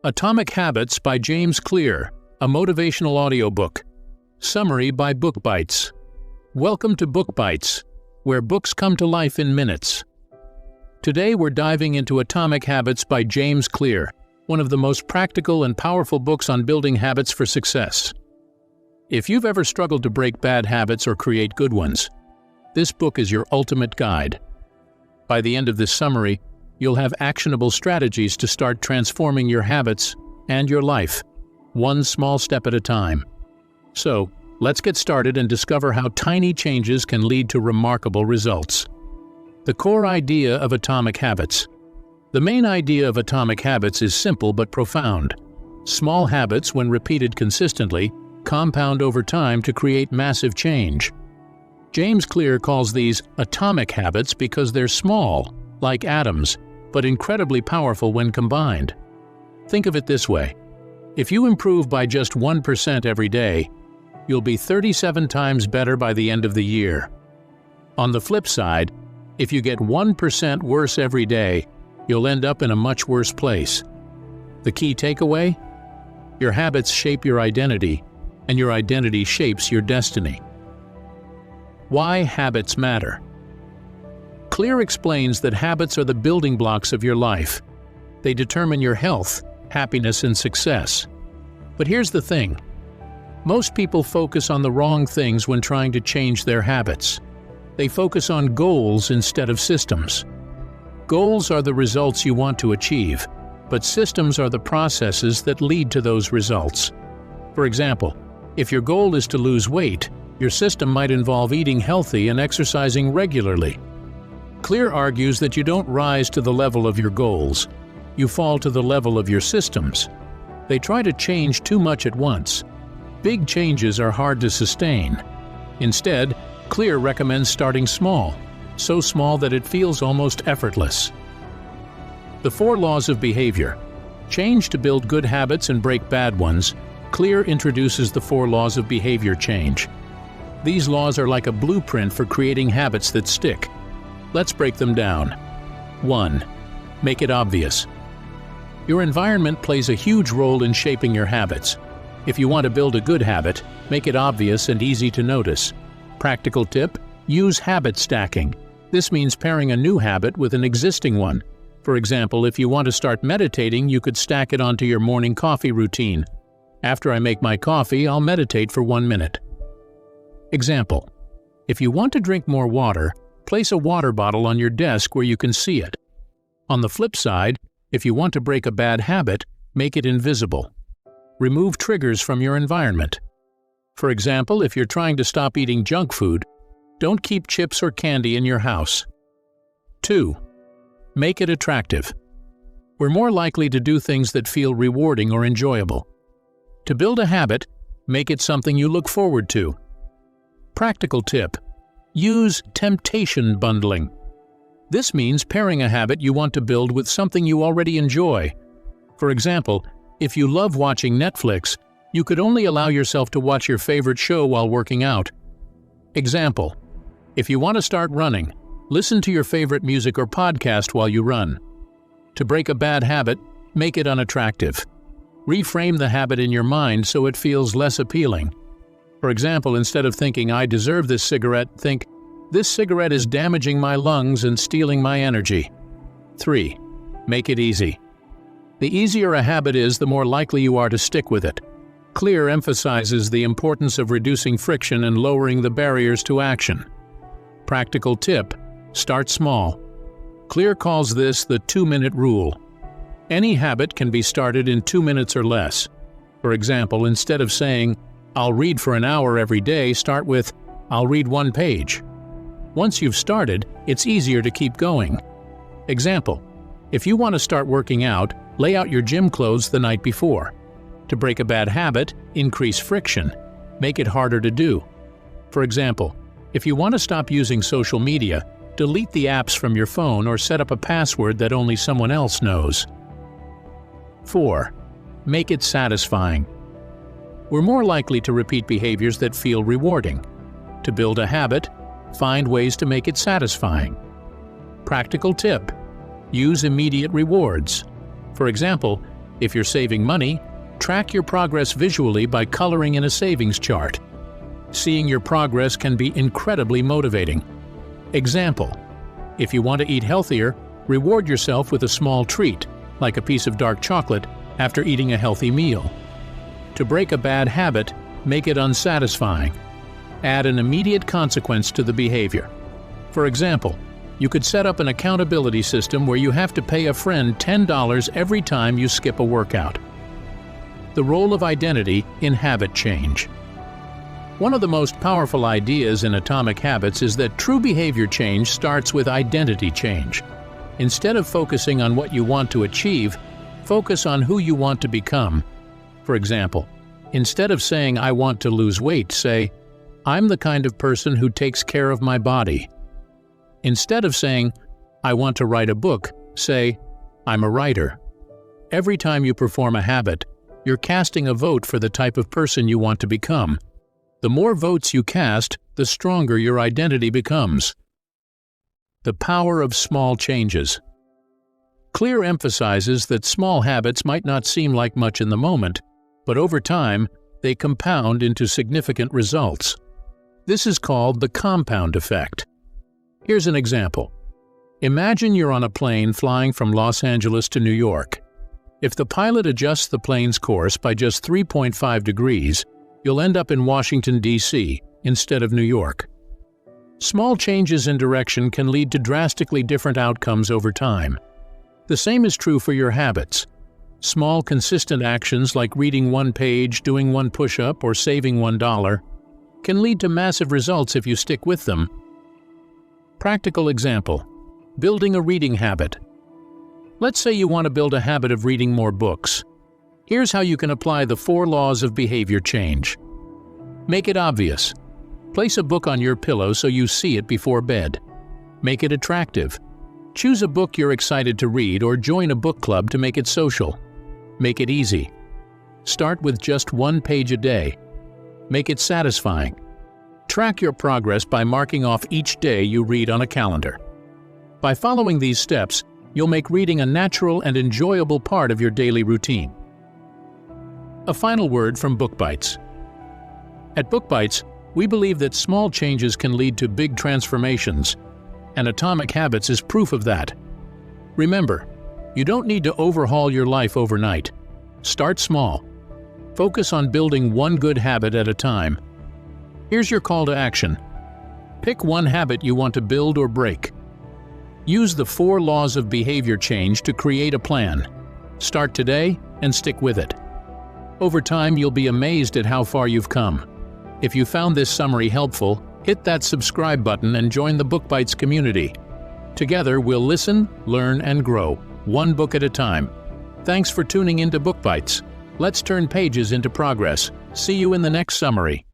Atomic Habits by James Clear, a motivational audiobook. Summary by Book Bites. Welcome to Book Bites, where books come to life in minutes. Today we're diving into Atomic Habits by James Clear, one of the most practical and powerful books on building habits for success. If you've ever struggled to break bad habits or create good ones, this book is your ultimate guide. By the end of this summary, you'll have actionable strategies to start transforming your habits and your life, one small step at a time. So, let's get started and discover how tiny changes can lead to remarkable results. The core idea of Atomic Habits. The main idea of Atomic Habits is simple but profound. Small habits, when repeated consistently, compound over time to create massive change. James Clear calls these atomic habits because they're small, like atoms, but incredibly powerful when combined. Think of it this way. If you improve by just 1% every day, you'll be 37 times better by the end of the year. On the flip side, if you get 1% worse every day, you'll end up in a much worse place. The key takeaway? Your habits shape your identity, and your identity shapes your destiny. Why habits matter. Clear explains that habits are the building blocks of your life. They determine your health, happiness, and success. But here's the thing. Most people focus on the wrong things when trying to change their habits. They focus on goals instead of systems. Goals are the results you want to achieve, but systems are the processes that lead to those results. For example, if your goal is to lose weight, your system might involve eating healthy and exercising regularly. Clear argues that you don't rise to the level of your goals. You fall to the level of your systems. They try to change too much at once. Big changes are hard to sustain. Instead, Clear recommends starting small, so small that it feels almost effortless. The 4 laws of behavior. Change to build good habits and break bad ones. Clear introduces the 4 laws of behavior change. These laws are like a blueprint for creating habits that stick. Let's break them down. 1. Make it obvious. Your environment plays a huge role in shaping your habits. If you want to build a good habit, make it obvious and easy to notice. Practical tip: use habit stacking. This means pairing a new habit with an existing one. For example, if you want to start meditating, you could stack it onto your morning coffee routine. After I make my coffee, I'll meditate for 1 minute. Example: if you want to drink more water, place a water bottle on your desk where you can see it. On the flip side, if you want to break a bad habit, make it invisible. Remove triggers from your environment. For example, if you're trying to stop eating junk food, don't keep chips or candy in your house. 2. Make it attractive. We're more likely to do things that feel rewarding or enjoyable. To build a habit, make it something you look forward to. Practical tip: use temptation bundling. This means pairing a habit you want to build with something you already enjoy. For example, if you love watching Netflix, you could only allow yourself to watch your favorite show while working out. Example: if you want to start running, listen to your favorite music or podcast while you run. To break a bad habit, make it unattractive. Reframe the habit in your mind so it feels less appealing. For example, instead of thinking, "I deserve this cigarette," think, "This cigarette is damaging my lungs and stealing my energy." 3. Make it easy. The easier a habit is, the more likely you are to stick with it. Clear emphasizes the importance of reducing friction and lowering the barriers to action. Practical tip: start small. Clear calls this the 2-minute rule. Any habit can be started in 2 minutes or less. For example, instead of saying, "I'll read for an hour every day," start with, "I'll read 1 page." Once you've started, it's easier to keep going. Example: if you want to start working out, lay out your gym clothes the night before. To break a bad habit, increase friction. Make it harder to do. For example, if you want to stop using social media, delete the apps from your phone or set up a password that only someone else knows. 4. Make it satisfying. We're more likely to repeat behaviors that feel rewarding. To build a habit, find ways to make it satisfying. Practical tip: use immediate rewards. For example, If you're saving money, track your progress visually by coloring in a savings chart. Seeing your progress can be incredibly motivating. Example: if you want to eat healthier, reward yourself with a small treat, like a piece of dark chocolate, after eating a healthy meal. To break a bad habit, make it unsatisfying. Add an immediate consequence to the behavior. For example, you could set up an accountability system where you have to pay a friend $10 every time you skip a workout. The role of identity in habit change. One of the most powerful ideas in Atomic Habits is that true behavior change starts with identity change. Instead of focusing on what you want to achieve, focus on who you want to become. For example, instead of saying "I want to lose weight," say, "I'm the kind of person who takes care of my body." Instead of saying, "I want to write a book," say, "I'm a writer." Every time you perform a habit, you're casting a vote for the type of person you want to become. The more votes you cast, the stronger your identity becomes. The power of small changes. Clear emphasizes that small habits might not seem like much in the moment, but over time, they compound into significant results. This is called the compound effect. Here's an example. Imagine you're on a plane flying from Los Angeles to New York. If the pilot adjusts the plane's course by just 3.5 degrees, you'll end up in Washington, D.C., instead of New York. Small changes in direction can lead to drastically different outcomes over time. The same is true for your habits. Small, consistent actions like reading one page, doing one push-up, or saving $1 can lead to massive results if you stick with them. Practical example: building a reading habit. Let's say you want to build a habit of reading more books. Here's how you can apply the 4 laws of behavior change. Make it obvious. Place a book on your pillow so you see it before bed. Make it attractive. Choose a book you're excited to read or join a book club to make it social. Make it easy. Start with just 1 page a day. Make it satisfying. Track your progress by marking off each day you read on a calendar. By following these steps, you'll make reading a natural and enjoyable part of your daily routine. A final word from Book Bites. At Book Bites, we believe that small changes can lead to big transformations, and Atomic Habits is proof of that. Remember, you don't need to overhaul your life overnight. Start small. Focus on building one good habit at a time. Here's your call to action. Pick one habit you want to build or break. Use the 4 laws of behavior change to create a plan. Start today and stick with it. Over time, you'll be amazed at how far you've come. If you found this summary helpful, hit that subscribe button and join the Book Bites community. Together, we'll listen, learn, and grow, one book at a time. Thanks for tuning into Book Bites. Let's turn pages into progress. See you in the next summary.